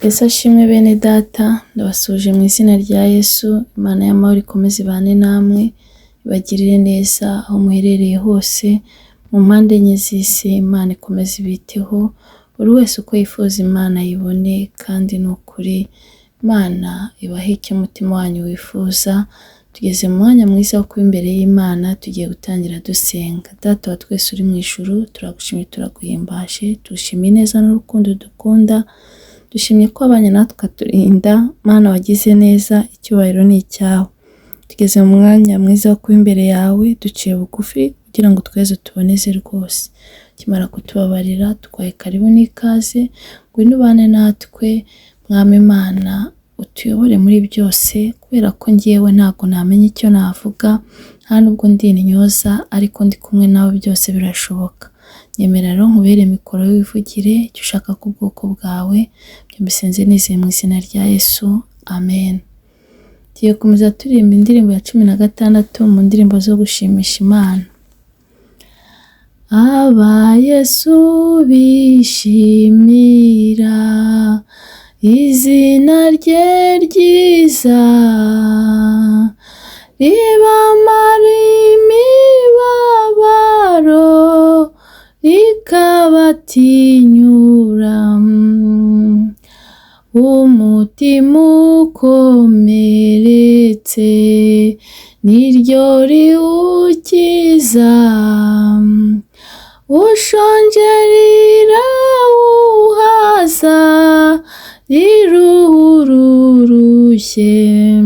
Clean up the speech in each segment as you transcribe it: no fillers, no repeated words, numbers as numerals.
Yesu ashimwe bene data, ndabasuje mu izina rya Yesu. Imana y'amahoro ikomeze ibane namwe, ibagirire neza aho muherereye hose, mu mpande enye z'isi. Imana ikomeze ibiteho, buri wese uko yifuza Imana yibone, kandi ni ukuri Imana ibahe icyo umutima wanyu wifuza. Tugeze mu mwanya mwiza wo kuba imbere y'Imana, tugiye gutangira dusenga. Data wa twese uri mu ijuru, turagushimiye, turaguhimbaje, tugushimiye neza n'urukundo dukunda, dushimye ko abanye natwe ukaturinda. Mana wagize neza, icyubahiro ni icyawe. Tugeze mu mwanya mwiza wo kuba imbere yawe, duciye bugufi kugira ngo tweze tuboneze rwose. Kimara kutubabarira, tukwaye karibu n'ikaze, ngwino ubane natwe Mwami Imana, utuyobore muri byose, kubera ko ngewe ntabwo namenya icyo navuga, nta nubwo ndi intyoza, ariko ndi kumwe nawe byose birashoboka. Nyemera rero nkubere mikoro wivugire icyo ushaka ku bwoko bwawe, byo mbisenze nizeye mu izina rya Yesu, amen. Tugiye gukomeza turirimba indirimbo ya 16 mu ndirimbo zo gushimisha Imana. Aba Yesu bishimira izina rye ryiza, ribamara imibabaro, rikabatinyura. Umutima ukomeretse niryo riwukiza, ushonje rirawuhaza, riruhururushye.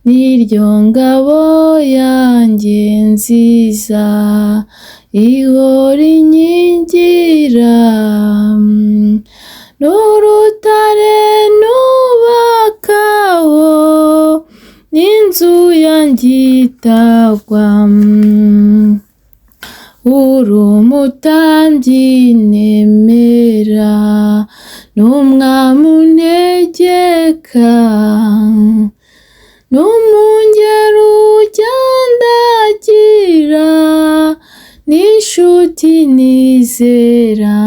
Niryo ngabo yanjye nziza, ihora inkingira. N'urutare nubakaho, n'inzu yanjye itagwa. Uri umutambyi nemera, n'umwami untegeka, n'umwungeri ugendagira, n'inshuti nizera.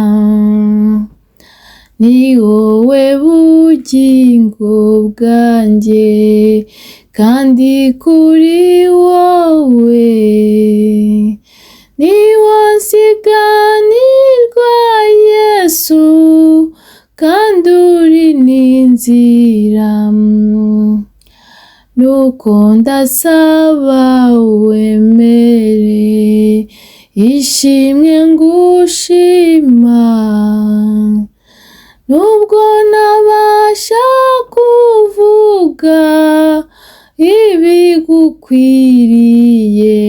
Ni wowe bugingo bwanjye, kandi kuri wowe niho nsiganirwa Yesu, kandi uri n'inzira. Nuko ndasaba wemere ishimwe ngushima, nubwo nabasha kuvuga ibigukwiriye.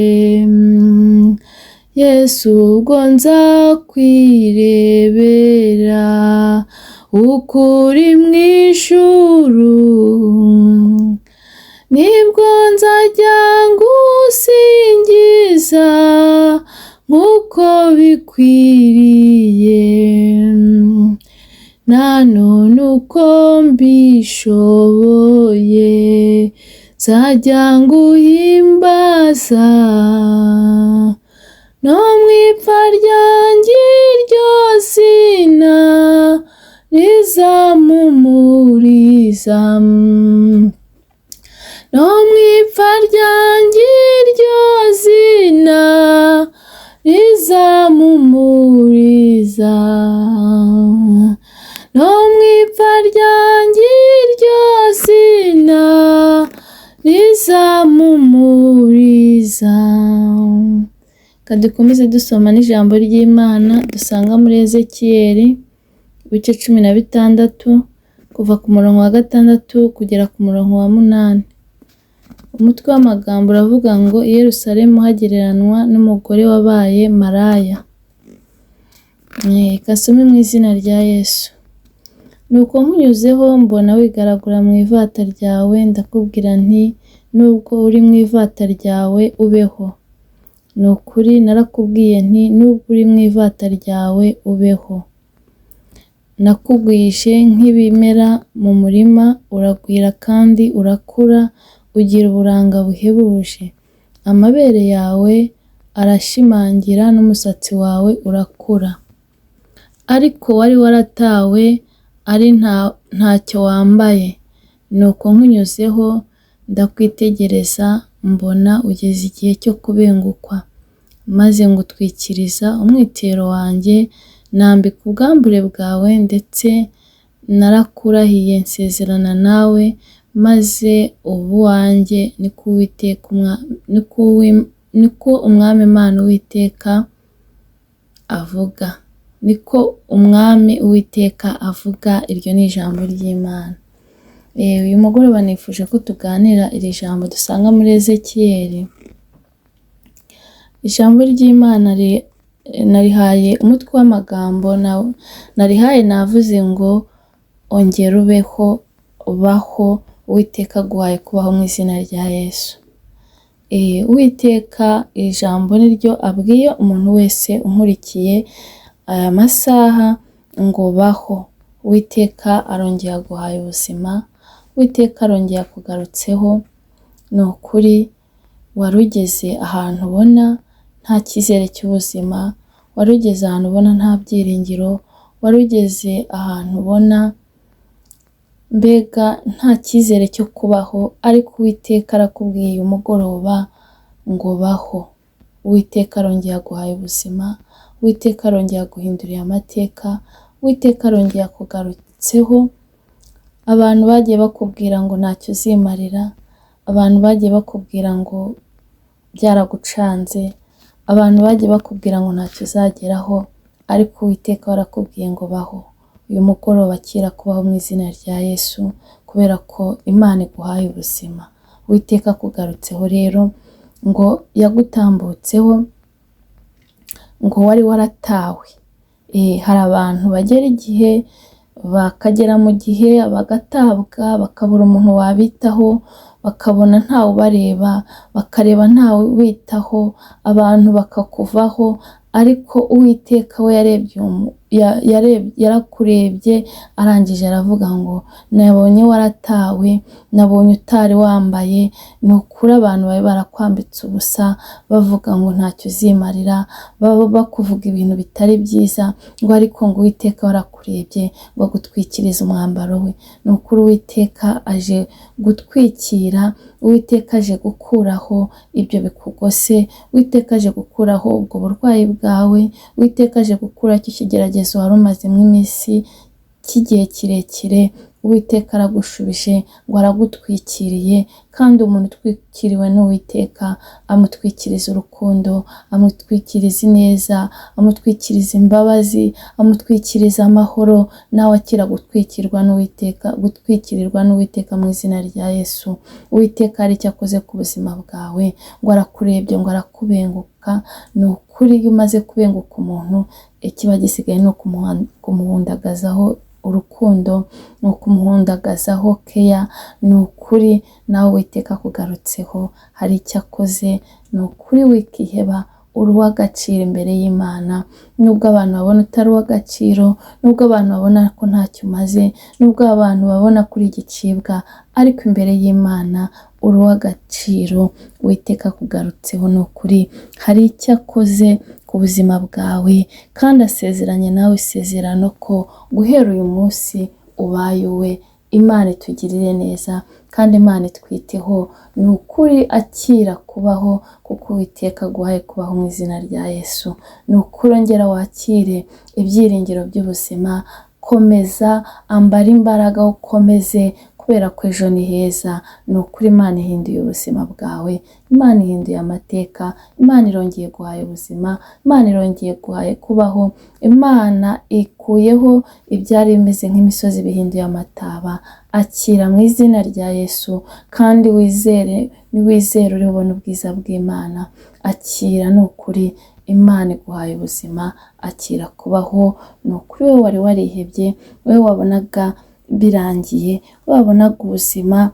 Yesu ubwo nzakwirebera, ukuri mu ijuru, nibwo nzajya ngusingiza nk'uko bikwiriye. Na none uko mbishoboye, nzajya nguhimbaza, no mu ipfa ryanjye iryo zina rizampumuriza. No mu ipfa ryanjye iryo zina rizampumuriza. No mu ipfa ryanjye iryo zina rizampumuriza. Kadukomeze dusoma n'ijambo ry'Imana dusanga muri Ezekiyeli ibice 16 kuva ku murongo wa 6 kugera ku murongo wa 8. Umutwe w'amagambo uravuga ngo i Yerusalemu hagereranwa n'umugore wabaye maraya. Kasome mu izina rya Yesu. Nuko nkunyuzeho mbona wigaragura mu ivata ryawe, ndakubwira nti nubwo uri mu ivata ryawe ubeho. Ni ukuri narakubwiye nti nubwo uri mu ivata ryawe ubeho. Nakugwije nk'ibimera mu murima, uragwira kandi urakura, ugira uburanga buhebuje. Amabere yawe arashimangira n'umusatsi wawe urakura. Ariko wari waratawe ari ntacyo wambaye, nuko nkunyuzeho ndakwitegereza mbona ugeze igihe cyo kubengukwa, maze ngutwikiriza umwitero wanjye, nambika ubwambure bwawe, ndetse narakurahiye nsezerana nawe, maze ubu wanjye niko umwami Imana Uwiteka avuga. Niko umwami Uwiteka avuga. Iryo ni ijambo ry'Imana. Uyu mugoroba nifuje ko tuganira iri jambo dusanga muri Ezekiyeli. Ijambo ry'Imana narihaye umutwe w'amagambo, narihaye navuze ngo ongera ubeho, baho, Uwiteka aguhaye kubaho mu izina rya Yesu. Uwiteka iri jambo niryo abwiye umuntu wese unkurikiye aya masaha ngo baho. Uwiteka arongeye aguhaye ubuzima, Uwiteka arongeye akugarutseho. Ni ukuri wari ugeze ahantu ubona nta cyizere cy'ubuzima, wari ugeze ahantu ubona nta byiringiro, wari ugeze ahantu ubona mbega nta cyizere cyo kubaho, ariko Uwiteka arakubwiye uyu mugoroba ngo baho. Uwiteka arongeye aguhaye ubuzima, Uwiteka arongeye aguhinduriye amateka, Uwiteka arongeye akugarutseho. Abantu bagiye bakubwira ngo ntacyo uzimarira, abantu bagiye bakubwira ngo byaragucanze, abantu bagiye bakubwira ngo ntacyo uzageraho, ariko Uwiteka warakubwiye ngo baho. Uyu mugoroba akira kubaho mu izina rya Yesu, kubera ko Imana iguhaye ubuzima. Uwiteka akugarutseho rero, ngo yagutambutseho, ngo wari waratawe. Hari abantu bagera igihe bakagera mu gihe bagatabwa, bakabura umuntu wabitaho, bakabona ntawe ubareba, bakareba ntawe ubitaho, abantu bakakuvaho, ariko Uwiteka we yarakurebye, arangije aravuga ngo nabonye waratawe, nabonye utari wambaye. Ni ukuri abantu bari barakwambitse ubusa, bavuga ngo ntacyo uzimarira, baba bakuvuga ibintu bitari byiza, ngo ariko ngo Uwiteka warakurebye ngo agutwikirize umwambaro we. Ni ukuri Uwiteka aje gutwikira, Uwiteka aje gukuraho ibyo bikugose, Uwiteka aje gukuraho ubwo burwayi bwawe, Uwiteka aje gukuraho icyo kigeragezo wari umazemo iminsi cy'igihe kirekire. Uwiteka aragushubije ngo aragutwikiriye, kandi umuntu utwikiriwe n'Uwiteka amutwikiriza urukundo, amutwikiriza ineza, amutwikiriza imbabazi, amutwikiriza amahoro. Nawe akira gutwikirirwa n'Uwiteka mu izina rya Yesu. Uwiteka hari icyo akoze ku buzima bwawe, ngo arakurebye, ngo arakubenguka. Ni ukuri iyo umaze kubenguka umuntu, ikiba gisigaye ni ukumuhundagazaho urukundo, ni ukumuhundagazaho keya. Ni ukuri nawe Uwiteka akugarutseho, hari icyo akoze. Ni ukuri wikiheba, uri uw'agaciro imbere y'Imana. Nubwo abantu babona utari uw'agaciro, nubwo abantu babona ko ntacyo umaze, nubwo abantu babona kuri igicibwa, ariko imbere y'Imana uri uw'agaciro. Uwiteka akugarutseho, ni ukuri hari icyo akoze ku buzima bwawe, kandi asezeranye nawe isezerano ko guhera uyu munsi ubaye uwe. Imana itugirire neza, kandi Imana itwiteho. Ni ukuri akira kubaho, kuko Uwiteka aguhaye kubaho mu izina rya Yesu. Ni ukuri ongera wakire ibyiringiro by'ubuzima. Komeza, ambara imbaraga, ukomeze, kubera ko ejo ni heza. Ni ukuri Imana ihinduye ubuzima bwawe, Imana ihinduye amateka, Imana irongeye guhaye ubuzima, Imana irongeye guhaye kubaho, Imana ikuyeho ibyari bimeze nk'imisozi bihinduye amataba. Akira mu izina rya Yesu, kandi wizere, niwizere uribona ubwiza bw'Imana. Akira, ni ukuri Imana iguhaye ubuzima. Akira kubaho. Ni ukuri wowe wari warihebye, wowe wabonaga birangiye, wabonaga ubuzima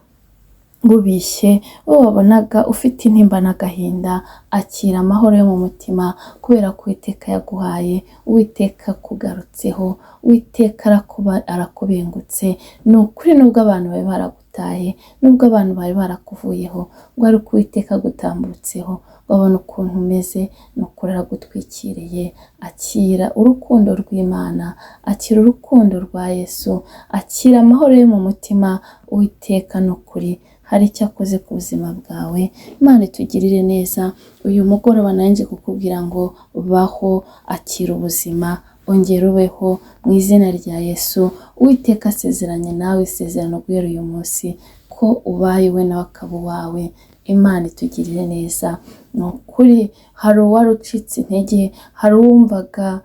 bubishye, wowe wabonaga ufite intimba n'agahinda, akira amahoro yo mu mutima, kubera ko Uwiteka yaguhaye, Uwiteka akugarutseho, Uwiteka arakubengutse. Ni ukuri nubwo abantu bari baragutaye, nubwo abantu bari barakuvuyeho, ngo ariko Uwiteka agutambutseho, ngo babona ukuntu umeze, ni ukuri aragutwikiriye. Akira urukundo rw'Imana, akira urukundo rwa Yesu, akira amahoro yo mu mutima. Uwiteka ni ukuri hari icyo akoze ku buzima bwawe. Imana itugirire neza. Uyu mugoroba nanjye kukubwira ngo baho, akira ubuzima, ongera ubeho mu izina rya Yesu. Uwiteka asezeranye nawe isezerano guhera uyu munsi ko ubaye we nawe akaba uwawe. Imana itugirire neza. Ni ukuri hari uwari ucitse intege, hari uwumvaga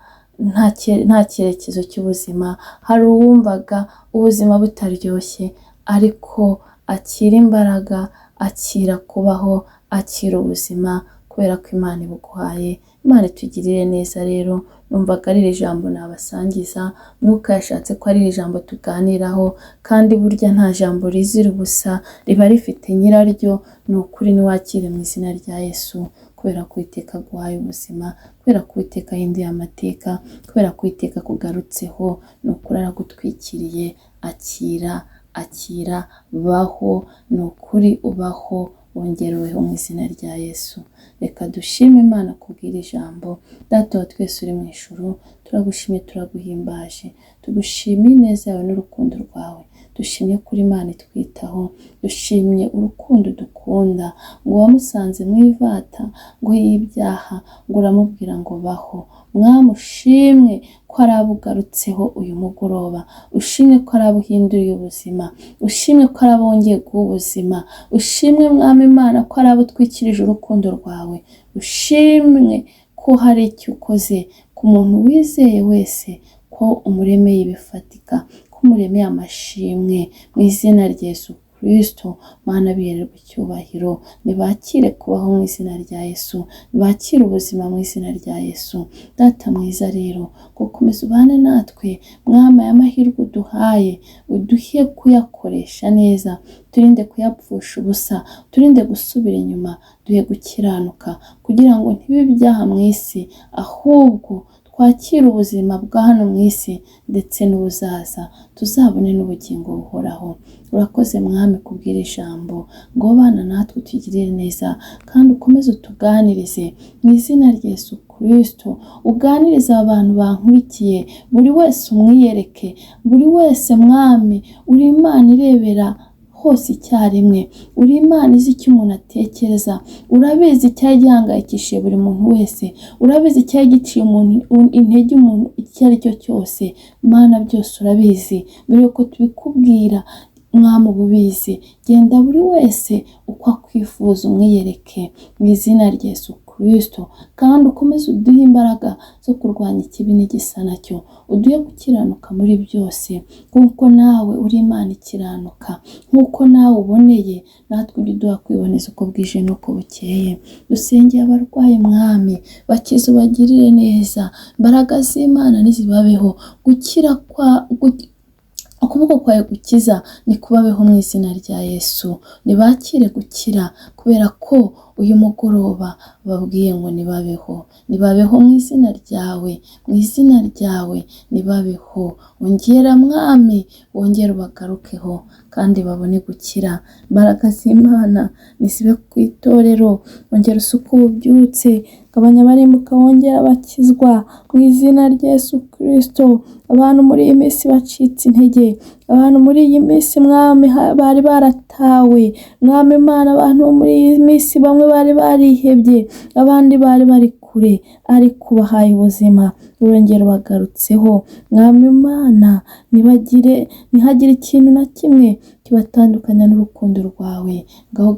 nta cyerekezo cy'ubuzima, hari uwumvaga ubuzima butaryoshye, ariko akira imbaraga, akira kubaho, akira ubuzima kubera ko Imana ibuguhaye. Imana itugirire neza. Rero numvaga ari iri jambo nabasangiza, Mwuka yashatse ko ari iri jambo tuganiraho, kandi burya nta jambo rizira ubusa, riba rifite nyiraryo. Ni ukuri niwakire mu izina rya Yesu, kubera ko Uwiteka aguhaye ubuzima, kubera ko Uwiteka ahinduye amateka, kubera ko Uwiteka akugarutseho. Ni ukuri aragutwikiriye. Akira, baho, ni ukuri ubaho, wongereweho mu izina rya Yesu. Reka dushime Imana kubwira ijambo. Data wa twese uri mu ijuru, turagushimye, turaguhimbaje, tugushimiye ineza yawe n'urukundo rwawe. Dushimye kuri Imana itwitaho, dushimye urukundo dukunda, ngo wamusanze mu ivata ngo y'ibyaha, ngo uramubwira ngo baho. Mwami ushimwe ko ari abo ugarutseho uyu mugoroba, ushimwe ko ari abo uhinduriye ubuzima, ushimwe ko ari abo wongeye guha ubuzima, ushimwe Mwami Imana ko ari abo utwikirije urukundo rwawe, ushimwe ko hari icyo ukoze ku muntu wizeye wese, ko umuremeye ibifatika, ko umuremeye amashimwe mu izina rya Yesu Kristo. Mana bihererwe icyubahiro, nibakire kubaho mu izina rya Yesu, nibakire ubuzima mu izina rya Yesu. Data mwiza rero, gukomeza ubane natwe Mwami, aya mahirwe uduhaye, uduhe kuyakoresha neza, turinde kuyapfusha ubusa, turinde gusubira inyuma, duhe gukiranuka kugira ngo ntibibe ibyaha mu isi, ahubwo twakire ubuzima bwa hano mu isi ndetse n'ubuzaza, tuzabone n'ubugingo buhoraho. Urakoze Mwami kubwira ijambo, ngo bana natwe utugirire neza, kandi ukomeze utuganirize mu izina rya Yesu Kristo. Uganiriza abantu bankurikiye, buri wese umwiyereke, buri wese Mwami uri Imana irebera hose icyarimwe, uri Imana izi icyo umuntu atekereza, urabizi icyari gihangayikishije buri muntu wese, urabizi icyari giciye umuntu intege, umuntu icyo ari cyo cyose. Mana byose urabizi, mbere yuko tubikubwira Mwami ububizi. Genda buri wese uko akwifuza umwiyereke mu izina rya Yesu Kristo, kandi ukomeze uduhe imbaraga zo kurwanya ikibi n'igisa nacyo, uduhe gukiranuka muri byose, kuko nawe uri Imana ikiranuka, nk'uko nawe uboneye, natwe ujye uduha kwiboneza uko bwije n'uko bukeye. Dusengeye abarwayi Mwami, bakize ubagirire neza, imbaraga z'Imana nizibabeho, ukuboko kwawe gukiza nikubabeho mu izina rya Yesu. Nibakire gukira, kubera ko uyu mugoroba babwiye ngo nibabeho mu izina ryawe, mu izina ryawe nibabeho. Ongera Mwami, wongere ubagarukeho kandi babone gukira. Imbaraga z'Imana nizibe ku itorero, ongera usuke ububyutse, gabanya abarimbuka wongera bakizwa mu izina rya Yesu Kristo. Abantu muri iyi minsi bacitse intege, abantu muri iyi minsi Mwami bari baratawe, Mwami Imana, abantu muri iyi minsi bamwe bari barihebye, abandi bari bari kure, ariko ubahaye ubuzima, urongera bagarutseho. Mwami Imana, ntihagire ikintu na kimwe kibatandukanya n'urukundo rwawe. Ngaho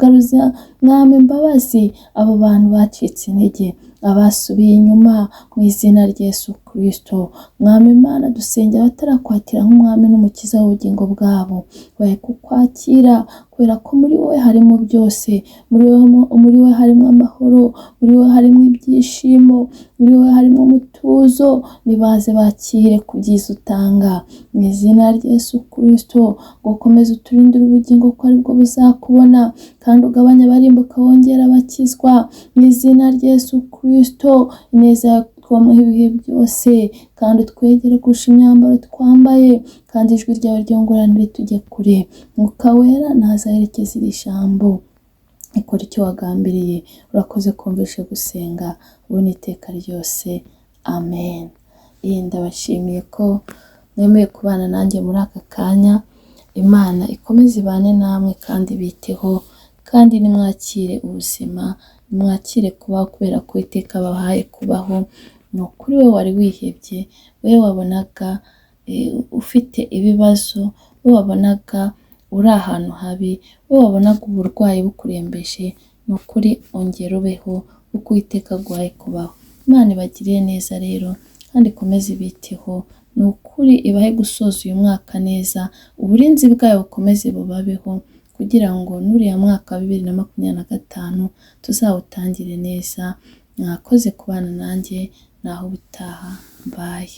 garuza Mwami imbabazi abo bantu bacitse intege, abasubiye inyuma mu izina rya Yesu Kristo. Mwami Imana, dusengera batarakwakira nk'umwami n'umukiza w'ubugingo bwabo, bahe kukwakira, kubera ko muri wowe harimo byose, muri wowe harimo amahoro, muri wowe harimo ibyishimo, muri wowe harimo umutuzo. Nibaze bakire ku byiza utanga mu izina rya Yesu Kristo, ngo ukomeze uturindire ubugingo ko aribwo buzakubona, kandi ugabanya abarimbuka wongera bakizwa mu izina rya Yesu Kristo. Ineza twamuha ibihe byose, kandi twegere kurusha imyambaro twambaye, kandi ijwi ryawe ryongoranire tujye kure. Mwuka wera nazaherekeza iri jambo, ikora icyo wagambiriye. Urakoze kumvishe gusenga, ubona iteka ryose. Amen. Ndabashimiye ko mwemeye kubana nanjye muri aka kanya. Imana ikomeze ibane namwe kandi biteho, kandi nimwakire ubuzima, nimwakire kubaho kubera ko iteka bahaye kubaho. Ni ukuri we wari wihebye, we wabonaga ufite ibibazo, we wabonaga uri ahantu habi, we wabonaga uburwayi bukurembeje, ni ukuri ongera ubeho kuko iteka aguhaye kubaho. Imana ibagiriye neza rero kandi ikomeze ibiteho, ni ukuri ibahe gusoza uyu mwaka neza, uburinzi bwayo bukomeze bubabeho kugira ngo n'uriya mwaka wa 2025 tuzawutangire neza. Mwakoze kubana nanjye, naho ubutaha. Bye.